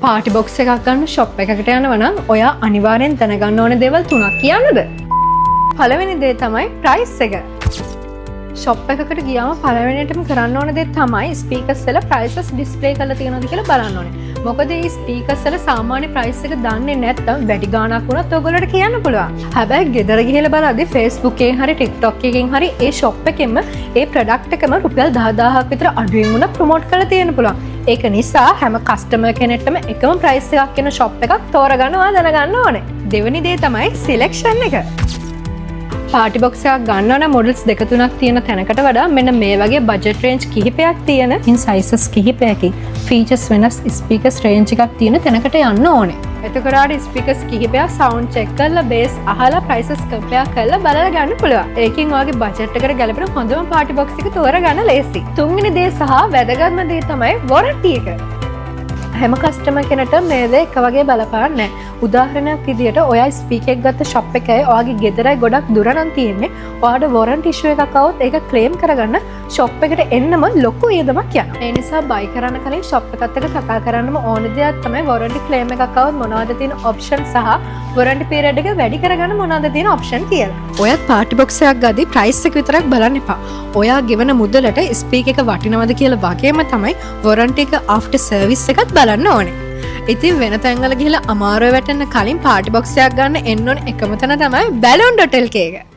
Party box එකක් ගන්න shop එකකට යනවා නම් ඔයා අනිවාර්යෙන් දැනගන්න ඕන දේවල් තුනක් කියන්නද? පළවෙනි දේ තමයි ප්‍රයිස් එක. ෂොප් එකකට ගියාම පළවෙනිටම කරන්න ඕන දේ තමයි ස්පීකර්ස් වල ප්‍රයිසස් ඩිස්ප්ලේ කරලා තියෙනවද කියලා බලන්න ඕනේ. මොකද මේ ස්පීකර්ස් වල සාමාන්‍ය ප්‍රයිස් එක දන්නේ නැත්නම් වැඩි ගාණක් වුණත් ඔයගොල්ලෝට කියන්න පුළුවන්. හැබැයි ගෙදර ගිහලා බලද්දි Facebook එකෙන් හරි TikTok එකෙන් හරි ඒ ෂොප් එකෙන්ම ඒ ප්‍රොඩක්ට් එකම රුපියල් 10000ක් විතර අඩුවෙන් වුණා ප්‍රොමෝට් කරලා තියෙන්න පුළුවන්. ඒක නිසා හැම කස්ටමර් කෙනෙක්ටම එකම ප්‍රයිස් එකක් කියන ෂොප් එකක් තෝරගන්නවා දැනගන්න ඕනේ. දෙවෙනි දේ තමයි සිලෙක්ෂන් එක. පාටි බොක්ස් එකක් ගන්නවන මොඩල්ස් දෙක තුනක් තියෙන තැනකට වඩා මෙන්න මේ වගේ බජට් රේන්ජ් කිහිපයක් තියෙන ඉන් සයිසස් කිහිපයකින් ෆීචර්ස් වෙනස් ස්පීකර්ස් රේන්ජ් එකක් තියෙන තැනකට යන්න ඕනේ. එතකොට ස්පීකර්ස් කිහිපයක් සවුන්ඩ් චෙක් කරලා බේස් අහලා ප්‍රයිසස් කම්පෙයාර් කරලා බලලා ගන්න පුළුවන්. ඒකෙන් ඔයාගේ බජට් එකට ගැලපෙන හොඳම පාටි බොක්ස් එක තෝරගන්න ලේසි. තුන්වෙනි දේ සහ වැදගත්ම දේ තමයි වොරන්ටි එක. හැම කස්ටමර් කෙනෙක්ට මේ දේ එක වගේ බලපාන්නේ නැහැ. උදාහරණයක් විදියට ඔයා ස්පීකර් එකක් ගත්ත ෂොප් එකයි ඔයාගේ ගෙදරයි ගොඩක් දුර නම් තියෙන්නේ. ඔයාට වොරන්ටි ඉෂුව එකක් આવොත් ඒක ක්ලේම් කරගන්න ෂොප් එකට එන්නම ලොකු වියදමක් යනවා. ඒ නිසා බයි කරන්න කලින් ෂොප් එකත් එක්ක කතා කරන්නම ඕන දෙයක් තමයි වොරන්ටි ක්ලේම් එකක් આવොත් මොනවද තියෙන ඔප්ෂන් සහ වොරන්ටි පීරියඩ් එක වැඩි කරගන්න මොනවද තියෙන ඔප්ෂන් කියලා. ඔයත් පාටි බොක්ස් එකක් ගද්දි ප්‍රයිස් එක විතරක් බලන්න එපා. ඔයා ගෙවන මුදලට ස්පීකර් එක වටිනවද කියලා වගේම තමයි වොරන්ටි එක ආෆ්ටර් සර්විස් එකත් බලන්න ඕනේ. ඉතින් වෙන තැන්වල ගිහලා අමාරුව වැටෙන්න කලින් පාටි බොක්ස් එකක් ගන්න එන්න ඕන එකම තැන තමයි බැලුන්.lk එක.